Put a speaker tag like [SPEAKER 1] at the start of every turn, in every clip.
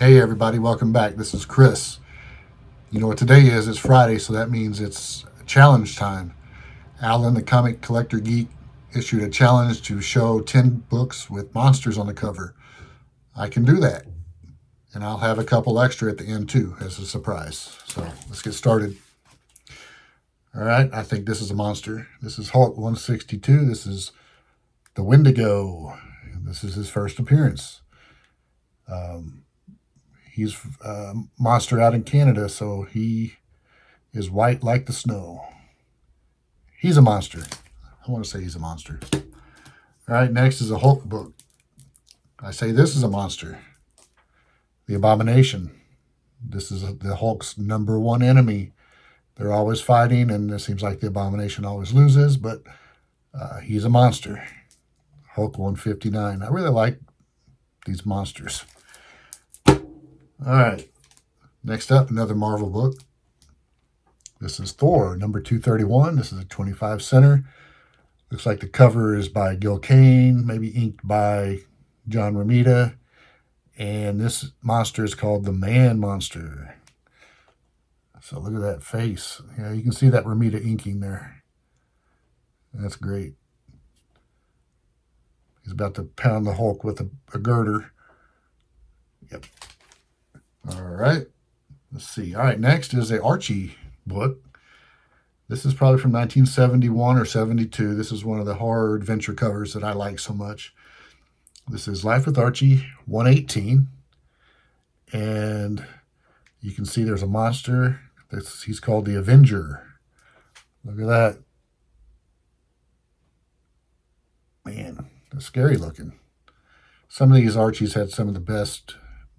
[SPEAKER 1] Hey everybody, welcome back. This is Chris. You know what today is? It's Friday, so that means it's challenge time. Alan, the Comic Collector Geek, issued a challenge to show 10 books with monsters on the cover. I can do that. And I'll have a couple extra at the end too as a surprise. So let's get started. All right, I think this is a monster. This is Hulk 162. This is the Wendigo. This is his first appearance. He's a monster out in Canada, so he is white like the snow. He's a monster. I want to say he's a monster. All right, next is a Hulk book. I say this is a monster. The Abomination. This is the Hulk's #1 enemy. They're always fighting, and it seems like the Abomination always loses, but he's a monster. Hulk 159. I really like these monsters. All right. Next up, another Marvel book. This is Thor, number 231. This is a 25 center. Looks like the cover is by Gil Kane, maybe inked by John Romita. And this monster is called the Man Monster. So look at that face. Yeah, you can see that Romita inking there. That's great. He's about to pound the Hulk with a girder. Yep. All right. Let's see. All right, next is a Archie book. This is probably from 1971 or 72. This is one of the horror adventure covers that I like so much. This is Life with Archie 118. And you can see there's a monster. He's called the Avenger. Look at that. Man, that's scary looking. Some of these Archies had some of the best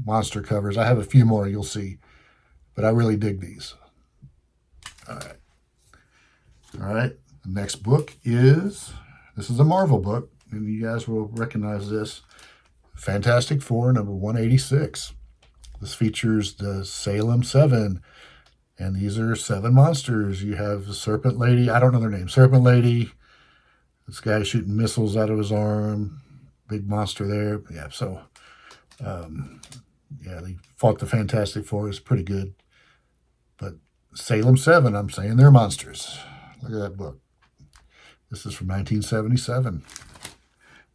[SPEAKER 1] monster covers. I have a few more you'll see, but I really dig these. All right. The next book this is a Marvel book, and you guys will recognize this. Fantastic Four, number 186. This features the Salem 7, and these are 7 monsters. You have the Serpent Lady. I don't know their name. Serpent Lady. This guy shooting missiles out of his arm. Big monster there. Yeah, so they fought the Fantastic Four. It's pretty good. But Salem 7, I'm saying they're monsters. Look at that book. This is from 1977.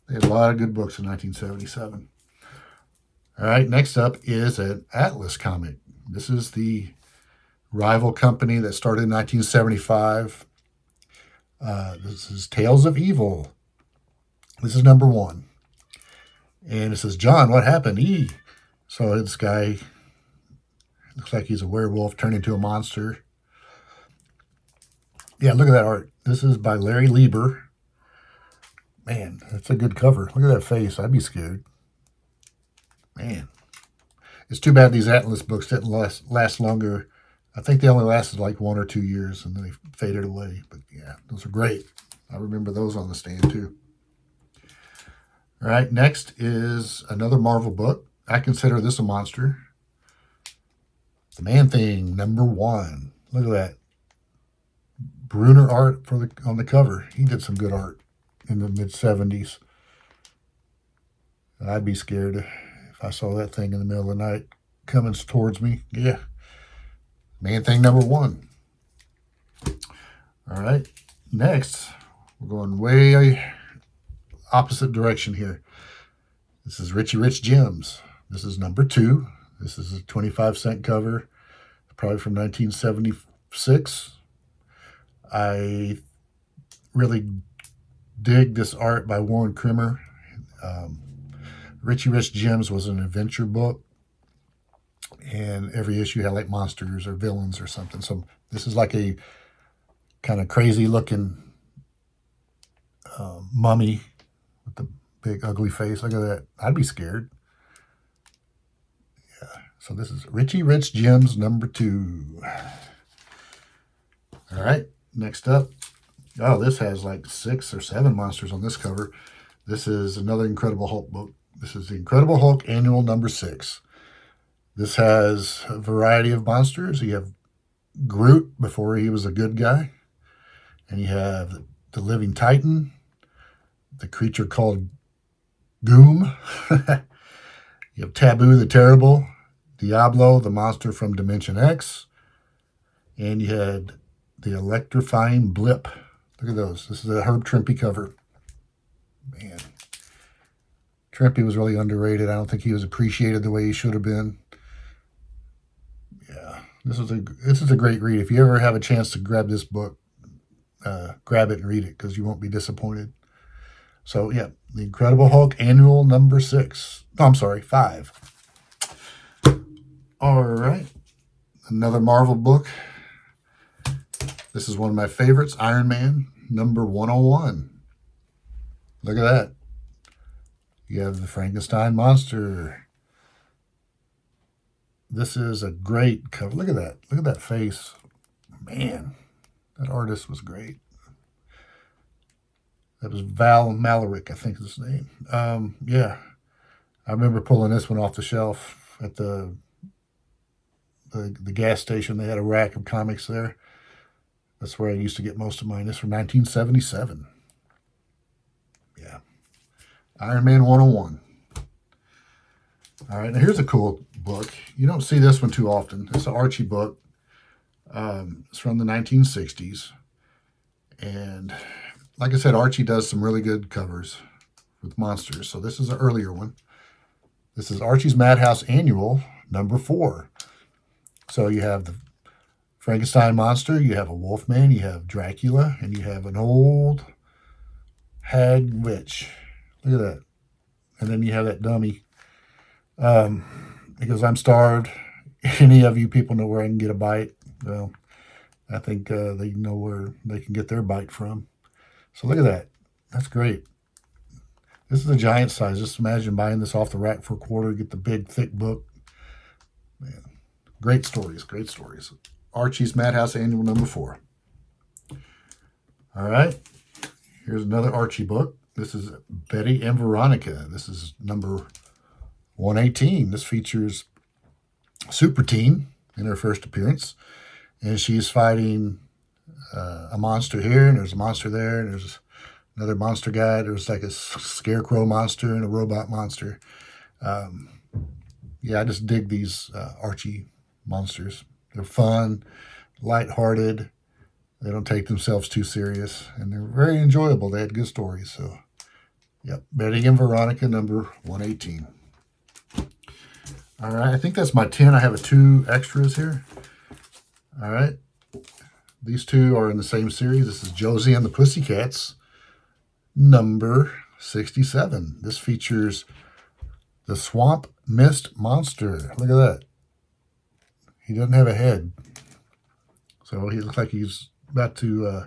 [SPEAKER 1] They had a lot of good books in 1977. All right, next up is an Atlas comic. This is the rival company that started in 1975. This is Tales of Evil. This is number 1. And it says, John, what happened? So this guy looks like he's a werewolf turned into a monster. Yeah, look at that art. This is by Larry Lieber. Man, that's a good cover. Look at that face. I'd be scared. Man. It's too bad these Atlas books didn't last longer. I think they only lasted like 1 or 2 years, and then they faded away. But yeah, those are great. I remember those on the stand too. All right, next is another Marvel book. I consider this a monster. The Man-Thing, number 1. Look at that. Bruner art on the cover. He did some good art in the mid-70s. I'd be scared if I saw that thing in the middle of the night coming towards me. Yeah. Man-Thing, number 1. All right. Next, we're going way opposite direction here. This is Richie Rich Gems. This is number 2. This is a 25-cent cover, probably from 1976. I really dig this art by Warren Krimmer. Richie Rich Gems was an adventure book, and every issue had like monsters or villains or something. So this is like a kind of crazy looking mummy with the big ugly face. Look at that. I'd be scared. Yeah. So this is Richie Rich Gems number 2. All right. Next up. Oh, this has like 6 or 7 monsters on this cover. This is another Incredible Hulk book. This is the Incredible Hulk Annual number 6. This has a variety of monsters. You have Groot before he was a good guy. And you have the Living Titan, the creature called Goom. You have Taboo the Terrible, Diablo, the monster from Dimension X. And you had the Electrifying Blip. Look at those. This is a Herb Trimpe cover. Man, Trimpe was really underrated. I don't think he was appreciated the way he should have been. Yeah, this is a great read. If you ever have a chance to grab this book, grab it and read it, because you won't be disappointed. So yeah, The Incredible Hulk Annual number 6. No, I'm sorry, 5. All right, another Marvel book. This is one of my favorites, Iron Man number 101. Look at that. You have the Frankenstein monster. This is a great cover. Look at that. Look at that face. Man, that artist was great. That was Val Malarick, I think is his name. Yeah, I remember pulling this one off the shelf at the gas station. They had a rack of comics there. That's where I used to get most of mine. This from 1977. Yeah. Iron Man 101. All right, now here's a cool book. You don't see this one too often. It's an Archie book. It's from the 1960s. And like I said, Archie does some really good covers with monsters. So this is an earlier one. This is Archie's Madhouse Annual number 4. So you have the Frankenstein monster, you have a Wolfman, you have Dracula, and you have an old hag witch. Look at that. And then you have that dummy. Because I'm starved. Any of you people know where I can get a bite? Well, I think they know where they can get their bite from. So look at that. That's great. This is a giant size. Just imagine buying this off the rack for $1, get the big, thick book. Man, great stories, great stories. Archie's Madhouse Annual number 4. All right. Here's another Archie book. This is Betty and Veronica. This is number 118. This features Super Teen in her first appearance. And she's fighting a monster here, and there's a monster there, and there's another monster guy. There's like a scarecrow monster and a robot monster. Yeah, I just dig these Archie monsters. They're fun, lighthearted. They don't take themselves too serious, and they're very enjoyable. They had good stories. So, yep, Betty and Veronica, number 118. All right, I think that's my 10. I have 2 extras here. All right, these 2 are in the same series. This is Josie and the Pussycats, number 67. This features the Swamp Mist Monster. Look at that. He doesn't have a head. So he looks like he's about to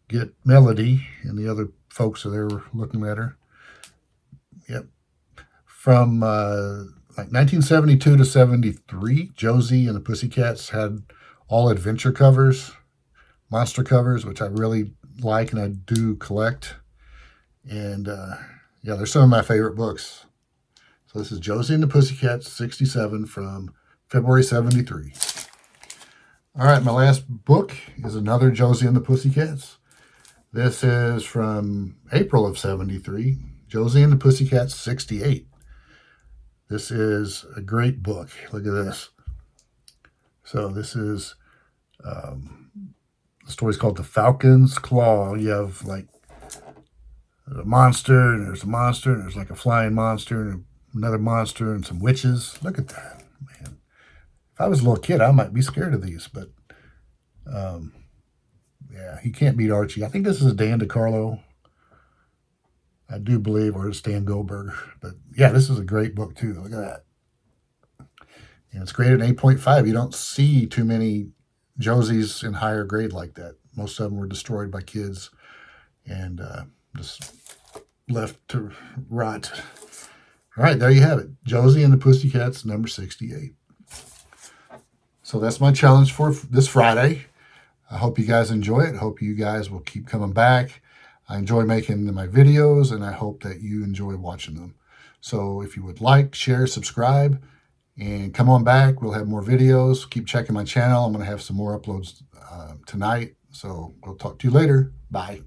[SPEAKER 1] get Melody, and the other folks are there looking at her. Yep. From like 1972 to 73, Josie and the Pussycats had all adventure covers, monster covers, which I really like and I do collect. And yeah, they're some of my favorite books. So this is Josie and the Pussycats, 67 from February 73. All right, my last book is another Josie and the Pussycats. This is from April of 73, Josie and the Pussycats, 68. This is a great book. Look at this. So this is, the story's called The Falcon's Claw. You have like a monster, and there's a monster, and there's like a flying monster, and another monster, and some witches. Look at that, man. If I was a little kid, I might be scared of these, but yeah, he can't beat Archie. I think this is Dan DiCarlo, I do believe, or Stan Goldberg. But yeah, this is a great book too. Look at that. And it's graded 8.5. You don't see too many Josies in higher grade like that. Most of them were destroyed by kids and just left to rot. All right, there you have it. Josie and the Pussycats, number 68. So that's my challenge for this Friday. I hope you guys enjoy it. I hope you guys will keep coming back. I enjoy making my videos, and I hope that you enjoy watching them. So if you would like, share, subscribe, and come on back. We'll have more videos. Keep checking my channel. I'm going to have some more uploads tonight. So we'll talk to you later. Bye.